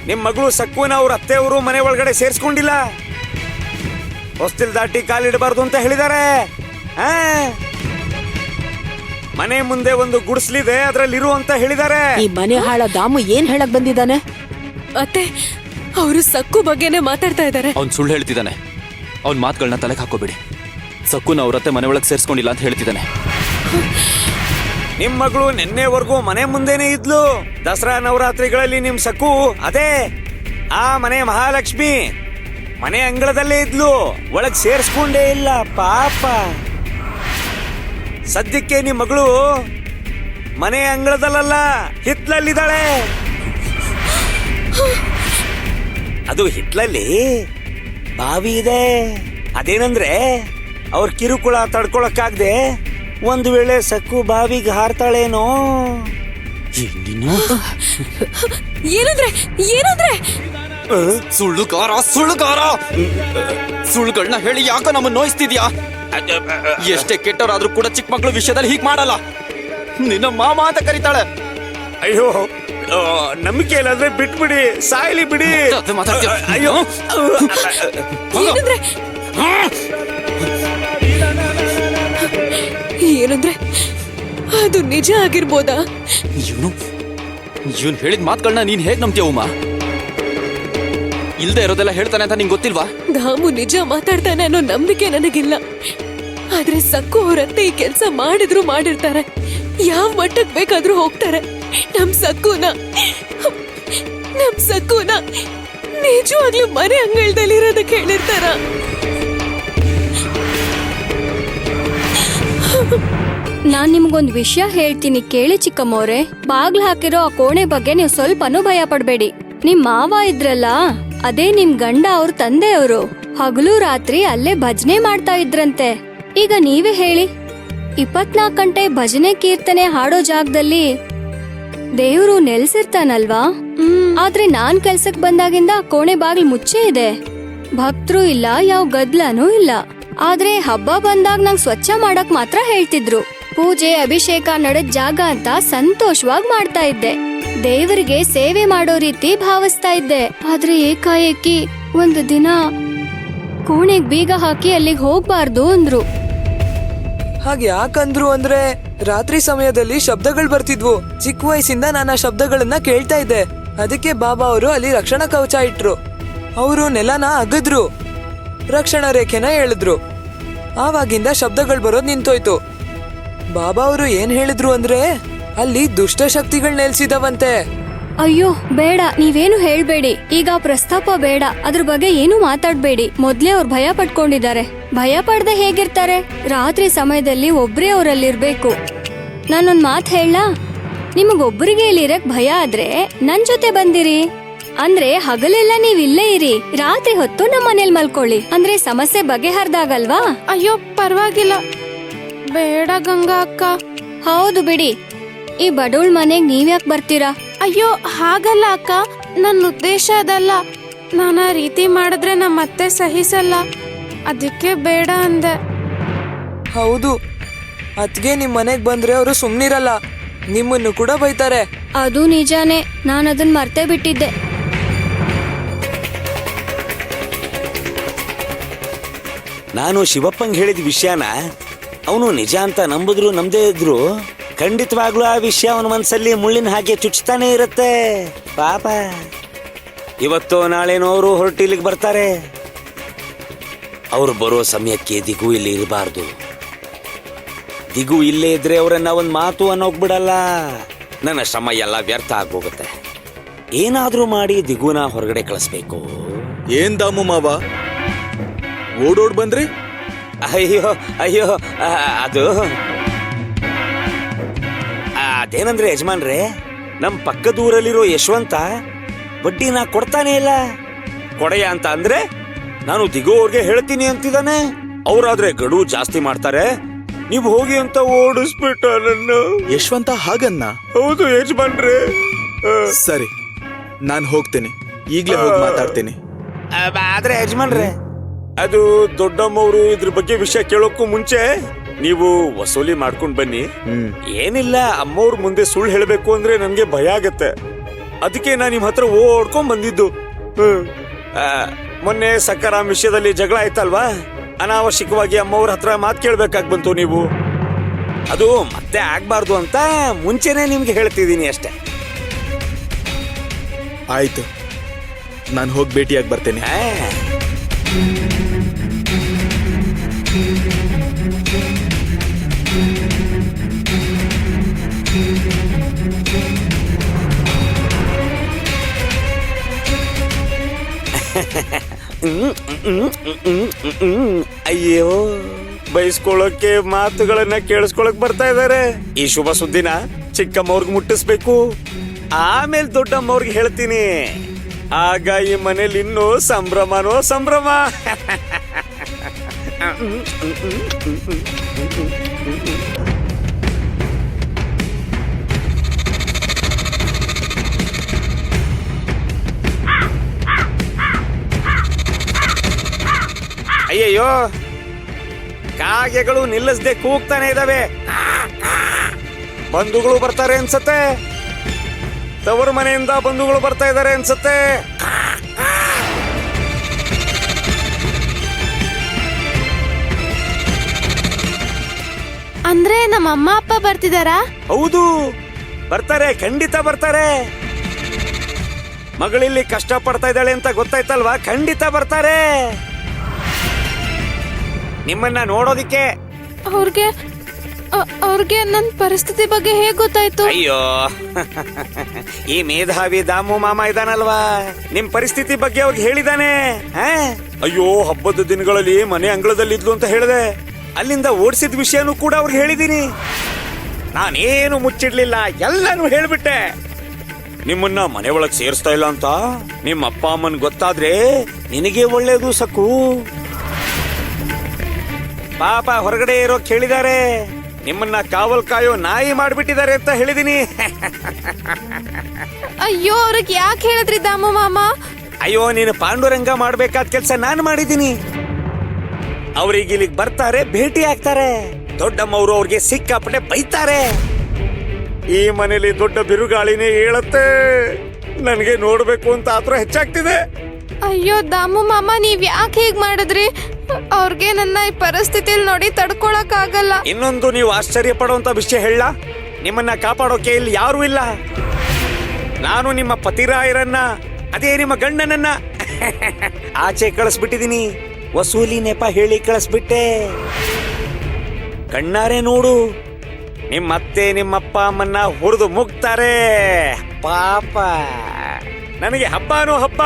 ನಿಮ್ ಮಗಳು ಸಕ್ಕುನ ಅವ್ರ ಅತ್ತೆಯವರು ಮನೆ ಒಳಗಡೆ ಸೇರ್ಸ್ಕೊಂಡಿಲ್ಲ. ಹೊಸ್ತಿಲ್ ದಾಟಿ ಕಾಲಿಡಬಾರ್ದು ಅಂತ ಹೇಳಿದ್ದಾರೆ. ಮನೆ ಮುಂದೆ ಒಂದು ಗುಡಿಸ್ಲಿದೆ, ಅದ್ರಲ್ಲಿರು ಅಂತ ಹೇಳಿದ್ದಾರೆ. ಈ ಮನೆ ಹಾಳ ದಾಮು ಏನ್ ಹೇಳಕ್ ಬಂದಿದ್ದಾನೆ? ಅತ್ತೆ, ಅವರು ಸಕ್ಕು ಬಗ್ಗೆನೆ ಮಾತಾಡ್ತಾ ಇದ್ದಾರೆ. ಅವ್ನ್ ಸುಳ್ಳು ಹೇಳ್ತಿದ್ದಾನೆ. ಅವ್ನ್ ಮಾತುಗಳನ್ನ ತಲೆಗೆ ಹಾಕೋಬೇಡಿ. ಸಕ್ಕುನ ಅವ್ರತ್ತೆ ಮನೆ ಒಳಗೆ ಸೇರ್ಸ್ಕೊಂಡಿಲ್ಲ ಅಂತ ಹೇಳ್ತಿದ್ದಾನೆ. ನಿಮ್ ಮಗಳು ನಿನ್ನೆವರೆಗೂ ಮನೆ ಮುಂದೆನೆ ಇದ್ಲು. ದಸರಾ ನವರಾತ್ರಿಗಳಲ್ಲಿ ನಿಮ್ ಸಕ್ಕು ಅದೇ ಆ ಮನೆ ಮಹಾಲಕ್ಷ್ಮಿ ಮನೆ ಅಂಗಳದಲ್ಲೇ ಇದ್ಲು, ಒಳಗ್ ಸೇರ್ಸ್ಕೊಂಡೇ ಇಲ್ಲ ಪಾಪ. ಸದ್ಯಕ್ಕೆ ನಿಮ್ ಮಗಳು ಮನೆ ಅಂಗಳದಲ್ಲ, ಹಿತ್ಲಲ್ಲಿದ್ದಾಳೆ. ಅದು ಹಿತ್ಲಲ್ಲಿ ಬಾವಿ ಇದೆ. ಅದೇನಂದ್ರೆ ಅವ್ರ ಕಿರುಕುಳ ತಡ್ಕೊಳಕ್ಕಾಗ್ದೆ ಒಂದು ವೇಳೆ ಸಕ್ಕು ಬಾವಿಗೆ ಹಾರ್ತಾಳೇನೋ. ಏನಂದ್ರೆ ಏನಂದ್ರೆ ಸುಳ್ಳುಗಾರ ಸುಳ್ಳುಗಾರ, ಸುಳ್ಳುಗಳನ್ನ ಹೇಳಿ ಯಾಕೋ ನಮ್ಮನ್ನ ನೋಯಿಸ್ತಿದ್ಯಾ? ಎಷ್ಟೇ ಕೆಟ್ಟವರಾದ್ರೂ ಕೂಡ ಚಿಕ್ಕ ಮಕ್ಕಳ ವಿಷಯದಲ್ಲಿ ಹೀಗ್ ಮಾಡಲ್ಲ. ನಿನ್ನ ಮಾಮ ಅಂತ ಕರೀತಾಳೆ. ಅಯ್ಯೋ, ನಂಬಿಕೆ ಇಲ್ಲಾಂದ್ರೆ ಬಿಟ್ಬಿಡಿ, ಸಾಯ್ಲಿ ಬಿಡಿ. ಅಯ್ಯೋ, ಏನಂದ್ರೆ ಏನಂದ್ರೆ ಅದು ನಿಜ ಆಗಿರ್ಬೋದಾ? ಇವನ್ ಹೇಳಿದ ಮಾತುಗಳನ್ನ ನೀನ್ ಹೇಗ್ ನಂಬ್ತೀಯ ಉಮಾ? ಇಲ್ದೇ ಇರೋದೆಲ್ಲ ಹೇಳ್ತಾನೆ ಅಂತ ನಿಂಗೆ ಗೊತ್ತಿಲ್ವಾ? ದಾಮು ನಿಜ ಮಾತಾಡ್ತಾನೆ ಅನ್ನೋ ನಂಬಿಕೆ ನನಗಿಲ್ಲ. ಆದ್ರೆ ಸಕ್ಕು ಅವರತ್ತೆ ಈ ಕೆಲ್ಸ ಮಾಡಿದ್ರು ಮಾಡಿರ್ತಾರೆ. ಯಾವ ಮಟ್ಟಕ್ ಬೇಕಾದ್ರೂ ಹೋಗ್ತಾರೆ. ನಮ್ ಸಕ್ಕುನ ನಿಜವಾಗ್ಲೂ ಮನೆ ಅಂಗಳದಲ್ಲಿ ಇರೋದಕ್ಕೆ ಹೇಳಿರ್ತಾರ. ನಾನ್ ನಿಮ್ಗೊಂದ್ ವಿಷಯ ಹೇಳ್ತೀನಿ ಕೇಳಿ ಚಿಕ್ಕಮ್ಮವ್ರೆ. ಬಾಗ್ಲು ಹಾಕಿರೋ ಆ ಕೋಣೆ ಬಗ್ಗೆ ನೀವು ಸ್ವಲ್ಪನೂ ಭಯ ಪಡ್ಬೇಡಿ. ನಿಮ್ ಮಾವ ಇದ್ರಲ್ಲ, ಅದೇ ನಿಮ್ ಗಂಡ ಅವ್ರ ತಂದೆಯವರು ಹಗಲು ರಾತ್ರಿ ಅಲ್ಲೇ ಭಜನೆ ಮಾಡ್ತಾ ಇದ್ರಂತೆ. ಈಗ ನೀವೇ ಹೇಳಿ, 24 ಗಂಟೆ ಭಜನೆ ಕೀರ್ತನೆ ಹಾಡೋ ಜಾಗದಲ್ಲಿ ದೇವ್ರು ನೆಲ್ಸಿರ್ತಾನಲ್ವಾ? ಆದ್ರೆ ನಾನ್ ಕೆಲ್ಸಕ್ ಬಂದಾಗಿಂದ ಕೋಣೆ ಬಾಗಿಲು ಮುಚ್ಚೇ ಇದೆ. ಭಕ್ತರು ಇಲ್ಲ, ಯಾವ ಗದ್ಲನೂ ಇಲ್ಲ. ಆದ್ರೆ ಹಬ್ಬ ಬಂದಾಗ ನಂಗ್ ಸ್ವಚ್ಛ ಮಾಡಕ್ ಮಾತ್ರ ಹೇಳ್ತಿದ್ರು. ಪೂಜೆ ಅಭಿಷೇಕ ನಡೆದ ಜಾಗ ಅಂತ ಸಂತೋಷವಾಗಿ ಮಾಡ್ತಾ ಇದ್ದೆ. ದೇವರಿಗೆ ಸೇವೆ ಮಾಡೋ ರೀತಿ ಭಾವಿಸ್ತಾ ಇದ್ದೆ. ಆದ್ರೆ ಏಕಾಏಕಿ ಒಂದು ದಿನ ಕೋಣೆಗ್ ಬೀಗ ಹಾಕಿ ಅಲ್ಲಿಗೆ ಹೋಗ್ಬಾರ್ದು ಅಂದ್ರು. ಹಾಗೆ ಯಾಕಂದ್ರು ಅಂದ್ರೆ ರಾತ್ರಿ ಸಮಯದಲ್ಲಿ ಶಬ್ದಗಳು ಬರ್ತಿದ್ವು. ಚಿಕ್ಕ ವಯಸ್ಸಿಂದ ನಾನು ಆ ಶಬ್ದಗಳನ್ನ ಕೇಳ್ತಾ ಇದ್ದೆ. ಅದಕ್ಕೆ ಬಾಬಾ ಅವರು ಅಲ್ಲಿ ರಕ್ಷಣಾ ಕವಚ ಇಟ್ರು. ಅವರು ನೆಲನ ಅಗದ್ರು, ರಕ್ಷಣಾ ರೇಖೆನ ಎಳೆದ್ರು. ಆವಾಗಿಂದ ಶಬ್ದಗಳು ಬರೋದ್ ನಿಂತೋಯ್ತು. ಬಾಬಾ ಅವರು ಏನ್ ಹೇಳಿದ್ರು ಅಂದ್ರೆ ಅಲ್ಲಿ ದುಷ್ಟ ಶಕ್ತಿಗಳು ನೆಲೆಸಿದವಂತೆ. ಅಯ್ಯೋ ಬೇಡ, ನೀವೇನು ಹೇಳ್ಬೇಡಿ. ಈಗ ಪ್ರಸ್ತಾಪ ಬೇಡ, ಅದ್ರ ಬಗ್ಗೆ ಏನು ಮಾತಾಡ್ಬೇಡಿ. ಮೊದ್ಲೇ ಅವ್ರು ಭಯ ಪಟ್ಕೊಂಡಿದ್ದಾರೆ. ಭಯ ಪಡ್ದೆ ಹೇಗಿರ್ತಾರೆ? ರಾತ್ರಿ ಸಮಯದಲ್ಲಿ ಒಬ್ರೇ ಅವರಲ್ಲಿರ್ಬೇಕು. ನಾನೊಂದ್ ಮಾತ್ ಹೇಳ, ನಿಮಗೊಬ್ಬರಿಗೆ ಇಲ್ಲಿರಕ್ ಭಯ ಆದ್ರೆ ನನ್ ಜೊತೆ ಬಂದಿರಿ. ಅಂದ್ರೆ ಹಗಲೆಲ್ಲ ನೀವ್ ಇಲ್ಲೇ ಇರಿ, ರಾತ್ರಿ ಹೊತ್ತು ನಮ್ಮ ಮನೇಲಿ ಮಲ್ಕೊಳ್ಳಿ. ಅಂದ್ರೆ ಸಮಸ್ಯೆ ಬಗೆಹರ್ದಾಗಲ್ವಾ? ಅಯ್ಯೋ ಪರವಾಗಿಲ್ಲ, ಬೇಡ ಗಂಗಾ ಅಕ್ಕ. ಹೌದು ಬಿಡಿ, ಈ ಬಡವಳ್ ಮನೆಗ್ ನೀವ್ಯಾಕ್ ಬರ್ತೀರಾ? ಅಯ್ಯೋ ಹಾಗಲ್ಲ ಅಕ್ಕ, ನನ್ನ ಉದ್ದೇಶ ಅದಲ್ಲ. ನಾನು ಆ ರೀತಿ ಮಾಡಿದ್ರೆ ನಮ್ಮ ಅತ್ತೆ ಸಹಿಸಲ್ಲ, ಅದಕ್ಕೆ ಬೇಡ ಅಂದೆ. ಹೌದು, ಅದ್ಗೆ ನಿಮ್ ಮನೆಗ್ ಬಂದ್ರೆ ಅವರು ಸುಮ್ನಿರಲ್ಲ, ನಿಮ್ಮನ್ನು ಕೂಡ ಬೈತಾರೆ. ಅದು ನಿಜಾನೇ, ನಾನು ಅದನ್ನ ಮರ್ತೇ ಬಿಟ್ಟಿದ್ದೆ. ನಾನು ಶಿವಪ್ಪಂಗ್ ಹೇಳಿದ ವಿಷಯನ ಅವನು ನಿಜ ಅಂತ ನಂಬಿದ್ರು ನಂಬದೇ ಇದ್ರು ಖಂಡಿತವಾಗ್ಲೂ ಆ ವಿಷಯ ಅವನ ಮನಸ್ಸಲ್ಲಿ ಮುಳ್ಳಿನ ಹಾಗೆ ಚುಚ್ತಾನೆ ಇರುತ್ತೆ ಪಾಪ. ಇವತ್ತು ನಾಳೆನೋ ಅವರು ಹೊರಟಿಲ್ಲಿಗೆ ಬರ್ತಾರೆ. ಅವ್ರು ಬರೋ ಸಮಯಕ್ಕೆ ದಿಗು ಇಲ್ಲಿ ಇರಬಾರ್ದು. ದಿಗು ಇಲ್ಲೇ ಇದ್ರೆ ಅವರನ್ನ ಒಂದ್ ಮಾತು ಅನ್ನೋಗ್ಬಿಡಲ್ಲ. ನನ್ನ ಶ್ರಮ ಎಲ್ಲ ವ್ಯರ್ಥ ಆಗೋಗುತ್ತೆ. ಏನಾದ್ರೂ ಮಾಡಿ ದಿಗುನ ಹೊರಗಡೆ ಕಳಿಸ್ಬೇಕು. ಏನ್ ದಾಮು ಮಾವ ಓಡೋಡ್ ಬಂದ್ರಿ? ಅಯ್ಯೋ ಅಯ್ಯೋ, ಅದು ಅದೇನಂದ್ರೆ ಯಜಮಾನ್ರೆ, ನಮ್ ಪಕ್ಕದೂರಲ್ಲಿರೋ ಯಶವಂತ ಬಡ್ಡಿನ ಕೊಡ್ತಾನೆ ಇಲ್ಲ. ಕೊಡೆಯ ಅಂತ ಅಂದ್ರೆ ನಾನು ದಿಗು ಅವ್ರಿಗೆ ಹೇಳ್ತೀನಿ ಅಂತಿದ್ದಾನೆ. ಅವ್ರಾದ್ರೆ ಗಡುವು ಜಾಸ್ತಿ ಮಾಡ್ತಾರೆ. ನೀವು ಹೋಗಿ ಅಂತ ಓಡಿಸ್ಬಿಟ್ಟ ನನ್ನ. ಯಶವಂತ ಹಾಗನ್ನ? ಹೌದು ಯಜಮಾನ್ರೆ. ಸರಿ, ನಾನ್ ಹೋಗ್ತೀನಿ, ಈಗ್ಲೇ ಹೋಗಿ ಮಾತಾಡ್ತೀನಿ. ಆದ್ರೆ ಯಜಮಾನ್ರೆ, ಅದು ದೊಡ್ಡಮ್ಮವ್ರು ಇದ್ರ ಬಗ್ಗೆ ವಿಷಯ ಕೇಳೋಕ್ಕೂ ಮುಂಚೆ ನೀವು ವಸೂಲಿ ಮಾಡ್ಕೊಂಡ್ ಬನ್ನಿ. ಏನಿಲ್ಲ, ಅಮ್ಮವ್ರ ಮುಂದೆ ಸುಳ್ಳು ಹೇಳ್ಬೇಕು ಅಂದ್ರೆ ನನ್ಗೆ ಭಯ ಆಗತ್ತೆ. ಅದಕ್ಕೆ ನಾನು ನಿಮ್ಮ ಹತ್ರ ಓಡ್ಕೊಂಡ್ ಬಂದಿದ್ದು. ಆ, ಮೊನ್ನೆ ಸಕ್ಕರಾಮ್ ವಿಷಯದಲ್ಲಿ ಜಗಳ ಆಯ್ತಲ್ವಾ, ಅನಾವಶ್ಯಕವಾಗಿ ಅಮ್ಮವ್ರ ಹತ್ರ ಮಾತು ಕೇಳ್ಬೇಕಾಗ್ ಬಂತು ನೀವು. ಅದು ಮತ್ತೆ ಆಗ್ಬಾರ್ದು ಅಂತ ಮುಂಚೆನೆ ನಿಮ್ಗೆ ಹೇಳ್ತಿದ್ದೀನಿ ಅಷ್ಟೇ. ಆಯ್ತು, ನಾನು ಹೋಗಿ ಭೇಟಿಯಾಗಿ ಬರ್ತೇನೆ. ಆ. ಅಯ್ಯೋ, ಬಯಸ್ಕೊಳ್ಳೋಕೆ ಮಾತುಗಳನ್ನ ಕೇಳಿಸ್ಕೊಳಕ್ ಬರ್ತಾ ಇದಾರೆ. ಈ ಶುಭ ಸುದ್ದಿನ ಚಿಕ್ಕಮ್ಮವ್ರಿಗೆ ಮುಟ್ಟಿಸ್ಬೇಕು, ಆಮೇಲೆ ದೊಡ್ಡಮ್ಮವ್ರಿಗೆ ಹೇಳ್ತೀನಿ. ಆಗ ಈ ಮನೇಲಿ ಇನ್ನೂ ಸಂಭ್ರಮನೋ ಸಂಭ್ರಮ. ಅಯ್ಯಯ್ಯೋ, ಕಾಗೆಗಳು ನಿಲ್ಲಿಸದೆ ಕೂಗ್ತಾನೆ ಇದಾವೆ. ಬಂಧುಗಳು ಬರ್ತಾರೆ ಅನ್ಸತ್ತೆ, ತವರು ಮನೆಯಿಂದ ಬಂಧುಗಳು ಬರ್ತಾ ಇದಾರೆ ಅನ್ಸತ್ತೆ. ಅಂದ್ರೆ ನಮ್ಮ ಅಮ್ಮ ಅಪ್ಪ ಬರ್ತಿದಾರಾ? ಹೌದು, ಬರ್ತಾರೆ, ಖಂಡಿತ ಬರ್ತಾರೆ. ಮಗಳಿಲ್ಲಿ ಕಷ್ಟ ಪಡ್ತಾ ಇದ್ದಾಳೆ ಅಂತ ಗೊತ್ತಾಯ್ತಲ್ವಾ, ಖಂಡಿತ ಬರ್ತಾರೆ ನಿಮ್ಮನ್ನ ನೋಡೋದಿಕ್ಕೆ. ಅವ್ರಿಗೆ ನನ್ನ ಪರಿಸ್ಥಿತಿ ಬಗ್ಗೆ ಹೇಗ್ ಗೊತ್ತಾಯ್ತು? ಅಯ್ಯೋ, ಈ ಮೇಧಾವಿ ದಾಮು ಮಾಮ ಇದಾನಲ್ವಾ, ನಿಮ್ ಪರಿಸ್ಥಿತಿ ಬಗ್ಗೆ ಅವ್ರಿಗೆ ಹೇಳಿದಾನೆ. ಅಯ್ಯೋ, ಹಬ್ಬದ ದಿನಗಳಲ್ಲಿ ಮನೆ ಅಂಗಳದಲ್ಲಿ ಇದ್ಲು ಅಂತ ಹೇಳಿದೆ, ಅಲ್ಲಿಂದ ಓಡಿಸಿದ ವಿಷಯನೂ ಕೂಡ ಅವ್ರಿಗೆ ಹೇಳಿದೀನಿ. ನಾನೇನು ಮುಚ್ಚಿಡ್ಲಿಲ್ಲ, ಎಲ್ಲಾನು ಹೇಳ್ಬಿಟ್ಟೆ. ನಿಮ್ಮನ್ನ ಮನೆ ಒಳಗ್ ಸೇರಿಸ್ತಾ ಇಲ್ಲ ಅಂತ ನಿಮ್ಮ ಅಪ್ಪ ಅಮ್ಮನ್ ಗೊತ್ತಾದ್ರೆ ನಿನಗೆ ಒಳ್ಳೇದು ಸಕ್ಕು. ಪಾಪ ಹೊರಗಡೆ ಇರೋ ಕೇಳಿದ್ದಾರೆ, ನಿಮ್ಮನ್ನ ಕಾವಲ್ ಕಾಯೋ ನಾಯಿ ಮಾಡ್ಬಿಟ್ಟಿದ್ದಾರೆ ಅಂತ ಹೇಳಿದೀನಿ. ಅಯ್ಯೋ, ಅವ್ರಿಗೆ ಯಾಕೆ ಹೇಳಿದ್ರಿ ದಾಮು ಮಾಮ? ಅಯ್ಯೋ, ನೀನು ಪಾಂಡುರಂಗ ಮಾಡ್ಬೇಕಾದ ಕೆಲ್ಸ ನಾನು ಮಾಡಿದೀನಿ. ಅವ್ರಿಗೆ ಇಲ್ಲಿಗೆ ಬರ್ತಾರೆ, ಭೇಟಿ ಆಗ್ತಾರೆ. ದೊಡ್ಡಮ್ಮವ್ರು ಅವ್ರಿಗೆ ಸಿಕ್ಕಾಪಟ್ಟೆ ಬೈತಾರೆ. ಈ ಮನೇಲಿ ದೊಡ್ಡ ಬಿರುಗಾಳಿನೇ ಹೇಳತ್ತೆ. ನನಗೆ ನೋಡ್ಬೇಕು ಅಂತ ಆತರ ಹೆಚ್ಚಾಗ್ತಿದೆ. ಅಯ್ಯೋ ದಾಮು ಮಾಮ, ನೀವ್ ಯಾಕೆ ಹೀಗ್ ಮಾಡಿದ್ರಿ? ಅವ್ರಿಗೆ ನನ್ನ ಈ ಪರಿಸ್ಥಿತಿಯಲ್ಲಿ ನೋಡಿ ತಡ್ಕೊಳಕ್ ಆಗಲ್ಲ. ಇನ್ನೊಂದು ನೀವು ಆಶ್ಚರ್ಯ ಪಡುವಂತ ವಿಷಯ ಹೇಳ, ನಿಮ್ಮನ್ನ ಕಾಪಾಡೋಕೆ ಇಲ್ಲಿ ಯಾರು ಇಲ್ಲ. ನಾನು ನಿಮ್ಮ ಪತಿರಾಯರನ್ನ, ಅದೇ ನಿಮ್ಮ ಗಂಡನನ್ನ ಆಚೆ ಕಳಿಸ್ಬಿಟ್ಟಿದೀನಿ. ವಸೂಲಿ ನೆಪ ಹೇಳಿ ಕಳಿಸ್ಬಿಟ್ಟೆ. ಕಣ್ಣಾರೆ ನೋಡು, ನಿಮ್ಮತ್ತೆ ನಿಮ್ಮಪ್ಪ ಅಮ್ಮನ್ನ ಹುರಿದು ಮುಗ್ತಾರೆ. ಪಾಪ, ನನಗೆ ಹಬ್ಬನೂ ಹಬ್ಬ.